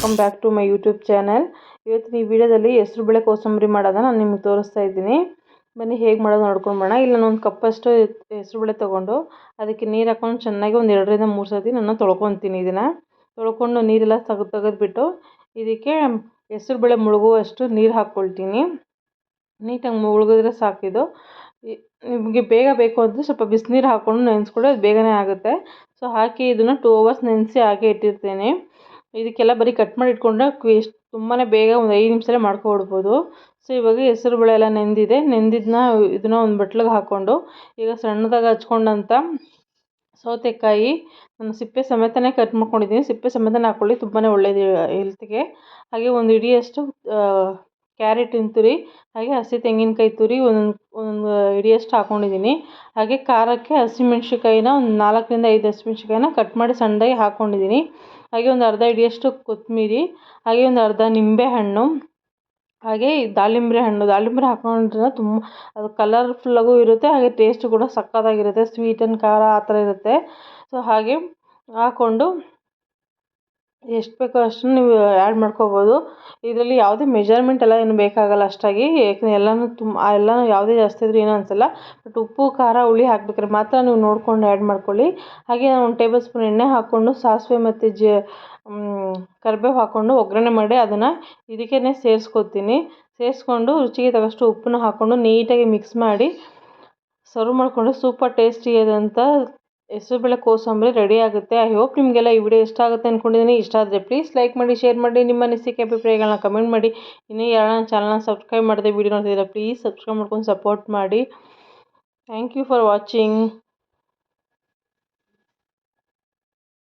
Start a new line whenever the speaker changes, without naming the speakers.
Welcome back to my YouTube channel. ಇವತ್ತಿನ ಈ ವಿಡಿಯೋದಲ್ಲಿ ಹೆಸರು ಬೇಳೆ ಕೋಸಂಬರಿ ಮಾಡೋದನ್ನ ನಾನು ನಿಮಗೆ ತೋರಿಸ್ತಾ ಇದ್ದೀನಿ. ಬನ್ನಿ ಹೇಗೆ ಮಾಡೋದು ನೋಡ್ಕೊಂಡು ಬರೋಣ. ಇಲ್ಲಿ ನಾನು ಒಂದು ಕಪ್ಪಷ್ಟು ಹೆಸರು ಬೇಳೆ ತೊಗೊಂಡು ಅದಕ್ಕೆ ನೀರು ಹಾಕೊಂಡು ಚೆನ್ನಾಗಿ ಒಂದು 2 ರಿಂದ 3 ಸತಿ ನಾನು ತೊಳ್ಕೊತೀನಿ. ಇದನ್ನು ತೊಳ್ಕೊಂಡು ನೀರೆಲ್ಲ ತೆಗೆದುಬಿಟ್ಟು ಇದಕ್ಕೆ ಹೆಸರು ಬೇಳೆ ಮುಳುಗುವಷ್ಟು ನೀರು ಹಾಕ್ಕೊಳ್ತೀನಿ. ನೀಟಾಗಿ ಮುಳುಗಿದ್ರೆ ಸಾಕಿದು. ನಿಮಗೆ ಬೇಗ ಬೇಕು ಅಂದರೆ ಸ್ವಲ್ಪ ಬಿಸಿನೀರು ಹಾಕ್ಕೊಂಡು ನೆನೆಸ್ಕೊಂಡ್ರೆ ಅದು ಬೇಗನೆ ಆಗುತ್ತೆ. ಸೊ ಹಾಕಿ ಇದನ್ನು 2 ಅವರ್ಸ್ ನೆನೆಸಿ ಹಾಗೆ ಇಟ್ಟಿರ್ತೇನೆ. ಇದಕ್ಕೆಲ್ಲ ಬರೀ ಕಟ್ ಮಾಡಿ ಇಟ್ಕೊಂಡ್ರೆ ತುಂಬಾ ಬೇಗ ಒಂದು 5 ನಿಮಿಷದಲ್ಲೇ ಮಾಡ್ಕೊಬಿಡ್ಬೋದು. ಸೊ ಇವಾಗ ಹೆಸರು ಬೇಳೆ ಎಲ್ಲ ನೆಂದಿದ್ದನ್ನ ಇದನ್ನು ಒಂದು ಬಟ್ಲಿಗೆ ಹಾಕ್ಕೊಂಡು ಈಗ ಸಣ್ಣದಾಗಿ ಹಚ್ಕೊಂಡಂಥ ಸೌತೆಕಾಯಿ ನಾನು ಸಿಪ್ಪೆ ಸಮೇತನೇ ಕಟ್ ಮಾಡ್ಕೊಂಡಿದ್ದೀನಿ. ಸಿಪ್ಪೆ ಸಮೇತನೇ ಹಾಕ್ಕೊಳ್ಳಿ, ತುಂಬಾ ಒಳ್ಳೆಯದು ಹೆಲ್ತ್ಗೆ. ಹಾಗೆ ಒಂದು ಹಿಡಿಯಷ್ಟು ಕ್ಯಾರೆಟಿನ ತುರಿ, ಹಾಗೆ ಹಸಿ ತೆಂಗಿನಕಾಯಿ ತುರಿ ಒಂದು ಹಿಡಿಯಷ್ಟು ಹಾಕ್ಕೊಂಡಿದ್ದೀನಿ. ಹಾಗೆ ಖಾರಕ್ಕೆ ಹಸಿಮೆಣ್ಸಿಕಾಯಿನ ಒಂದು 4 ರಿಂದ 5 ಹಸಿಮೆಣ್ಸಿಕಾಯಿನ ಕಟ್ ಮಾಡಿ ಸಣ್ಣದಾಗಿ ಹಾಕ್ಕೊಂಡಿದ್ದೀನಿ. ಹಾಗೆ ಒಂದು ಅರ್ಧ ಹಿಡಿಯಷ್ಟು ಕೊತ್ತಂಬರಿ, ಹಾಗೆ ಒಂದು ಅರ್ಧ ನಿಂಬೆಹಣ್ಣು, ಹಾಗೆ ದಾಳಿಂಬೆ ಹಾಕೊಂಡ್ರೆ ಅದು ಕಲರ್ಫುಲ್ಲಾಗೂ ಇರುತ್ತೆ, ಹಾಗೆ ಟೇಸ್ಟ್ ಕೂಡ ಸಕ್ಕತ್ತಾಗಿರುತ್ತೆ. ಸ್ವೀಟ್ ಆ್ಯಂಡ್ ಖಾರ ಆ ಥರ ಇರುತ್ತೆ. ಸೊ ಹಾಗೆ ಹಾಕ್ಕೊಂಡು ಎಷ್ಟು ಬೇಕೋ ಅಷ್ಟನ್ನು ನೀವು ಆ್ಯಡ್ ಮಾಡ್ಕೋಬೋದು. ಇದರಲ್ಲಿ ಯಾವುದೇ ಮೆಜರ್ಮೆಂಟ್ ಎಲ್ಲ ಏನು ಬೇಕಾಗಲ್ಲ ಅಷ್ಟಾಗಿ, ಯಾಕಂದರೆ ಎಲ್ಲನೂ ಯಾವುದೇ ಜಾಸ್ತಿ ಇದ್ರೂ ಏನೂ ಅನಿಸಲ್ಲ. ಬಟ್ ಉಪ್ಪು ಖಾರ ಹುಳಿ ಹಾಕ್ಬೇಕಾದ್ರೆ ಮಾತ್ರ ನೀವು ನೋಡ್ಕೊಂಡು ಆ್ಯಡ್ ಮಾಡ್ಕೊಳ್ಳಿ. ಹಾಗೆ ನಾನು 1 ಟೇಬಲ್ ಸ್ಪೂನ್ ಎಣ್ಣೆ ಹಾಕ್ಕೊಂಡು ಸಾಸಿವೆ ಮತ್ತು ಕರಿಬೇವು ಹಾಕ್ಕೊಂಡು ಒಗ್ಗರಣೆ ಮಾಡಿ ಅದನ್ನು ಇದಕ್ಕೇ ಸೇರಿಸ್ಕೊಂಡು ರುಚಿಗೆ ತಕ್ಕಷ್ಟು ಉಪ್ಪನ್ನ ಹಾಕ್ಕೊಂಡು ನೀಟಾಗಿ ಮಿಕ್ಸ್ ಮಾಡಿ ಸರ್ವ್ ಮಾಡಿಕೊಂಡ್ರೆ ಸೂಪರ್ ಟೇಸ್ಟಿಯಾದಂಥ ಹೆಸರುಬೇಳೆ ಕೋಸಂಬರಿ ರೆಡಿ ಆಗುತ್ತೆ. ಐ ಹೋಪ್ ನಿಮಗೆಲ್ಲ ಈ ವಿಡಿಯೋ ಇಷ್ಟ ಆಗುತ್ತೆ ಅಂದ್ಕೊಂಡಿದ್ದೀನಿ. ಇಷ್ಟ ಆದರೆ ಪ್ಲೀಸ್ ಲೈಕ್ ಮಾಡಿ, ಶೇರ್ ಮಾಡಿ, ನಿಮ್ಮ ಅನಿಸಿಕೆ ಅಭಿಪ್ರಾಯಗಳನ್ನ ಕಮೆಂಟ್ ಮಾಡಿ. ಇನ್ನೂ ಯಾರನ್ನ ಚಾನಲ್ನ ಸಬ್ಸ್ಕ್ರೈಬ್ ಮಾಡದೆ ವಿಡಿಯೋ ನೋಡ್ತಿದ್ದೀರಾ ಪ್ಲೀಸ್ ಸಬ್ಸ್ಕ್ರೈಬ್ ಮಾಡ್ಕೊಂಡು ಸಪೋರ್ಟ್ ಮಾಡಿ. Thank you for watching.